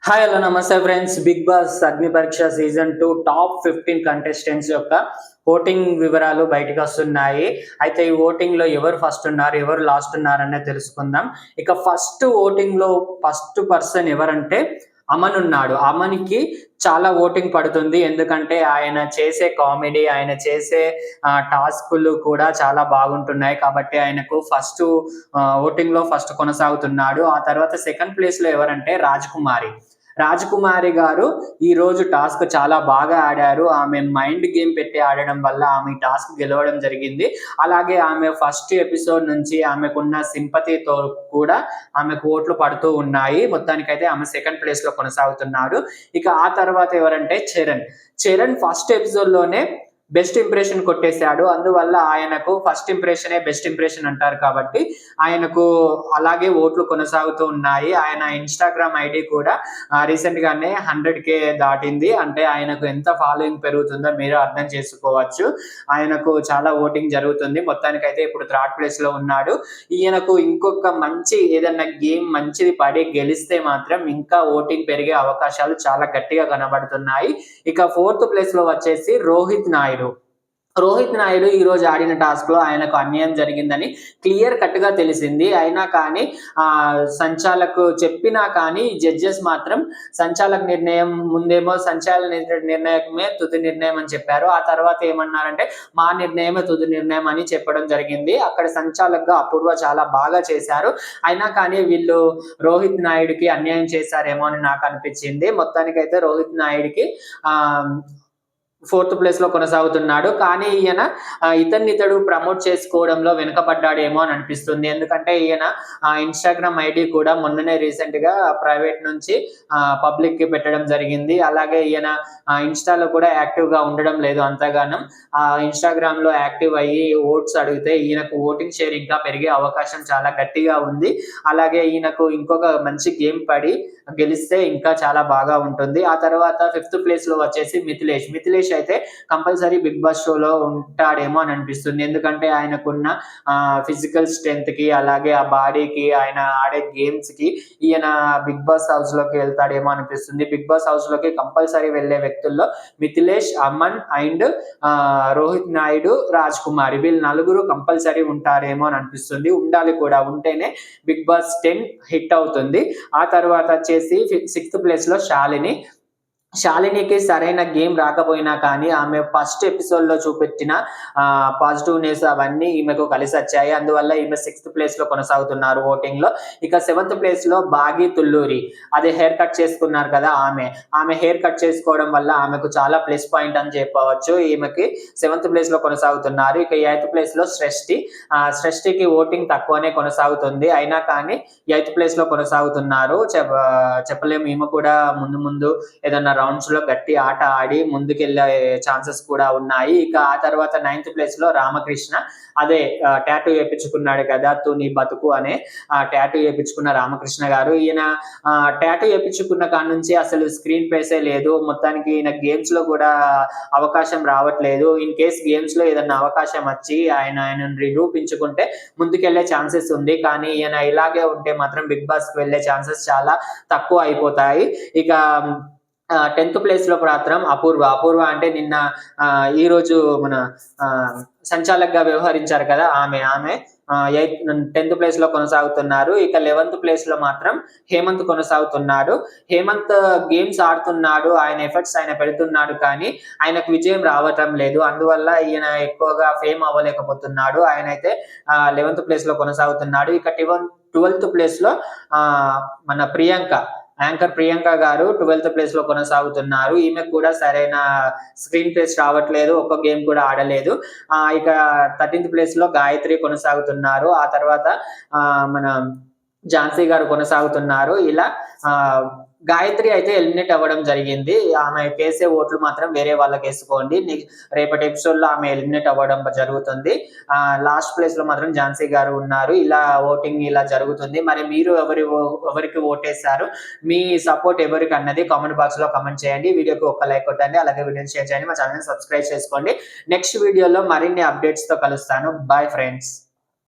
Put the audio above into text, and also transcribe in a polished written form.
Hi hello నమస్తే friends. Big boss అగ్ని పరీక్ష సీజన్ 2 టాప్ 15 కంటెస్టెంట్స్ యొక్క ఓటింగ్ వివరాలు బయటకు వస్తున్నాయి. అయితే ఈ ఓటింగ్ లో ఎవరు ఫస్ట్ ఉన్నారు, ఎవరు లాస్ట్ ఉన్నారు అనేది తెలుసుకుందాం. ఇక ఫస్ట్ ఓటింగ్ లో ఫస్ట్ పర్సన్ ఎవరంటే అమన్ ఉన్నాడు. అమన్‌కి చాలా ఓటింగ్ పడుతుంది. ఎందుకంటే ఆయన చేసే కామెడీ, ఆయన చేసే టాస్కులు కూడా చాలా బాగుంటున్నాయి. కాబట్టి ఆయనకు ఫస్ట్ ఓటింగ్‌లో ఫస్ట్ కొనసాగుతున్నాడు. ఆ తర్వాత సెకండ్ ప్లేస్‌లో ఎవరంటే రాజకుమారి. రాజకుమారి గారు ఈరోజు టాస్క్ చాలా బాగా ఆడారు. ఆమె మైండ్ గేమ్ పెట్టి ఆడడం వల్ల ఆమె ఈ టాస్క్ గెలవడం జరిగింది. అలాగే ఆమె ఫస్ట్ ఎపిసోడ్ నుంచి ఆమెకున్న సింపతితో కూడా ఆమెకు ఓట్లు పడుతూ ఉన్నాయి. మొత్తానికైతే ఆమె సెకండ్ ప్లేస్‌లో కొనసాగుతున్నాడు. ఇక ఆ తర్వాత ఎవరంటే చరణ్. చరణ్ ఫస్ట్ ఎపిసోడ్‌లోనే బెస్ట్ ఇంప్రెషన్ కొట్టేశాడు. అందువల్ల ఆయనకు ఫస్ట్ ఇంప్రెషనే బెస్ట్ ఇంప్రెషన్ అంటారు కాబట్టి ఆయనకు అలాగే ఓట్లు కొనసాగుతూ ఉన్నాయి. ఆయన ఇన్‌స్టాగ్రామ్ ఐడీ కూడా రీసెంట్‌గానే 100K దాటింది. అంటే ఆయనకు ఎంత ఫాలోయింగ్ పెరుగుతుందో మీరు అర్థం చేసుకోవచ్చు. ఆయనకు చాలా ఓటింగ్ జరుగుతుంది. మొత్తానికైతే ఇప్పుడు థర్డ్ ప్లేస్‌లో ఉన్నాడు. ఈయనకు ఇంకొక మంచి ఏదన్నా గేమ్ మంచిది పడి గెలిస్తే మాత్రం ఇంకా ఓటింగ్ పెరిగే అవకాశాలు చాలా గట్టిగా కనబడుతున్నాయి. ఇక ఫోర్త్ ప్లేస్‌లో వచ్చేసి రోహిత్ నాయుడు. రోహిత్ నాయుడు ఈరోజు ఆడిన టాస్క్‌లో ఆయనకు అన్యాయం జరిగిందని క్లియర్ కట్‌గా తెలిసింది. అయినా కానీ సంచాలక్ చెప్పినా కానీ జడ్జెస్ మాత్రం సంచాలక్ నిర్ణయం ముందేమో నిర్ణయమే తుది నిర్ణయం అని చెప్పారు. ఆ తర్వాత ఏమన్నారంటే మా నిర్ణయమే తుది నిర్ణయం అని చెప్పడం జరిగింది. అక్కడ సంచాలక్‌గా అపూర్వ చాలా బాగా చేశారు. అయినా కానీ వీళ్ళు రోహిత్ నాయుడుకి అన్యాయం చేశారేమో అని నాకు అనిపించింది. మొత్తానికైతే రోహిత్ నాయుడుకి ఆహ్, ఫోర్త్ ప్లేస్‌లో కొనసాగుతున్నాడు. కానీ ఈయన ఇతడు ప్రమోట్ చేసుకోవడంలో వెనుకపడ్డాడేమో అని అనిపిస్తుంది. ఎందుకంటే ఈయన ఇన్‌స్టాగ్రామ్ ఐడీ కూడా మొన్ననే రీసెంట్‌గా ప్రైవేట్ నుంచి పబ్లిక్‌కి పెట్టడం జరిగింది. అలాగే ఈయన ఇన్‌స్టాలో కూడా యాక్టివ్‌గా ఉండడం లేదు అంతగానం. ఇన్‌స్టాగ్రామ్‌లో యాక్టివ్ అయ్యి ఓట్స్ అడిగితే ఈయనకు ఓటింగ్ షేర్ ఇంకా పెరిగే అవకాశం చాలా గట్టిగా ఉంది. అలాగే ఈయనకు ఇంకొక మంచి గేమ్ పడి గెలిస్తే ఇంకా చాలా బాగా ఉంటుంది. ఆ తర్వాత ఫిఫ్త్ ప్లేస్‌లో వచ్చేసి మిథిలేష్. మిథిలేష్ అయితే కంపల్సరీ బిగ్ బాస్ షోలో ఉంటాడేమో అని అనిపిస్తుంది. ఎందుకంటే ఆయనకున్న ఫిజికల్ స్ట్రెంగ్త్‌కి అలాగే ఆ బాడీకి ఆయన ఆడే గేమ్స్‌కి ఈయన బిగ్ బాస్ హౌస్‌లోకి వెళ్తాడేమో అనిపిస్తుంది. బిగ్ బాస్ హౌస్‌లోకి కంపల్సరీ వెళ్ళే వ్యక్తుల్లో మిథిలేష్, అమన్ అండ్ రోహిత్ నాయుడు, రాజ్ కుమారి వీళ్ళు నలుగురు కంపల్సరీ ఉంటారేమో అని అనిపిస్తుంది. ఉండాలి కూడా. ఉంటేనే బిగ్ బాస్ 10 హిట్ అవుతుంది. ఆ తర్వాత వచ్చేసి సిక్స్త్ ప్లేస్‌లో శాలిని. శాలినికి సరైన గేమ్ రాకపోయినా కానీ ఆమె ఫస్ట్ ఎపిసోడ్‌లో చూపెట్టిన పాజిటివ్‌నెస్ అవన్నీ ఈమెకు కలిసొచ్చాయి. అందువల్ల ఈమె సిక్స్త్ ప్లేస్‌లో కొనసాగుతున్నారు ఓటింగ్‌లో. ఇక సెవెంత్ ప్లేస్‌లో బాగి తుల్లూరి. అదే హెయిర్ కట్ చేసుకున్నారు కదా ఆమె. ఆమె హెయిర్ కట్ చేసుకోవడం వల్ల ఆమెకు చాలా ప్లస్ పాయింట్ అని చెప్పవచ్చు. ఈమెకి సెవెంత్ ప్లేస్‌లో కొనసాగుతున్నారు. ఇక ఎయిత్ ప్లేస్‌లో సృష్టి. సృష్టికి ఓటింగ్ తక్కువనే కొనసాగుతుంది. అయినా కానీ ఎయిత్ ప్లేస్‌లో కొనసాగుతున్నారు. చెప్పలేము ఈమె కూడా ముందు ముందు ఏదన్నా రౌండ్స్ లో గట్టి ఆట ఆడి ముందుకెళ్ళే ఛాన్సెస్ కూడా ఉన్నాయి. ఇక ఆ తర్వాత నైన్త్ ప్లేస్ లో రామకృష్ణ. అదే టాటూ వేయించుకున్నాడు కదా తుని బతుకు అనే టాటూ వేయించుకున్న రామకృష్ణ గారు. ఈయన టాటూ వేయించుకున్న కాడ నుంచి అసలు స్క్రీన్ ప్లేసే లేదు. మొత్తానికి ఈయన గేమ్స్ లో కూడా అవకాశం రావట్లేదు. ఇన్ కేస్ గేమ్స్ లో ఏదన్నా అవకాశం వచ్చి ఆయన నిరూపించుకుంటే ముందుకెళ్లే ఛాన్సెస్ ఉంది. కానీ ఈయన ఇలాగే ఉంటే మాత్రం బిగ్ బాస్ కి వెళ్లే ఛాన్సెస్ చాలా తక్కువ అయిపోతాయి. ఇక 10థ్ ప్లేస్‌లో మాత్రం అపూర్వ. అపూర్వ అంటే నిన్న ఈరోజు మన సంచాలక్‌గా వ్యవహరించారు కదా ఆమె 10థ్ ప్లేస్‌లో కొనసాగుతున్నారు. ఇక 11థ్ ప్లేస్‌లో మాత్రం హేమంత్ కొనసాగుతున్నాడు. హేమంత్ గేమ్స్ ఆడుతున్నాడు. ఆయన ఎఫర్ట్స్ ఆయన పెడుతున్నాడు. కానీ ఆయనకు విజయం రావటం లేదు. అందువల్ల ఈయన ఎక్కువగా ఫేమ్ అవ్వలేకపోతున్నాడు. ఆయనైతే 11థ్ ప్లేస్‌లో కొనసాగుతున్నాడు. ఇక 12థ్ ప్లేస్‌లో మన ప్రియాంక. యాంకర్ ప్రియాంక గారు 12థ్ ప్లేస్ లో కొనసాగుతున్నారు. ఈమె కూడా సరైన స్క్రీన్ ప్లేస్ రావట్లేదు. ఒక్క గేమ్ కూడా ఆడలేదు. ఇక 13థ్ ప్లేస్ లో గాయత్రి కొనసాగుతున్నారు. ఆ తర్వాత మన ఝాన్సీ గారు కొనసాగుతున్నారు. ఇలా గాయత్రి అయితే ఎలిమినేట్ అవ్వడం జరిగింది. ఆమె కేసే ఓట్లు మాత్రం వేరే వాళ్ళకి వేసుకోండి. రేపటి ఎపిసోడ్ లో ఆమె ఎలిమినేట్ అవ్వడం జరుగుతుంది. లాస్ట్ ప్లేస్ లో మాత్రం ఝాన్సీ గారు ఉన్నారు. ఇలా ఓటింగ్ ఇలా జరుగుతుంది. మరి మీరు ఎవరికి ఓటేశారు? మీ సపోర్ట్ ఎవరికి అన్నది కామెంట్ బాక్స్ లో కామెంట్ చేయండి. వీడియోకి ఒక లైక్ కొట్టండి. అలాగే వీడియోని షేర్ చేయండి. మా ఛానల్ సబ్స్క్రైబ్ చేసుకోండి. నెక్స్ట్ వీడియోలో మరిన్ని అప్డేట్స్ తో కలుస్తాను. Bye friends.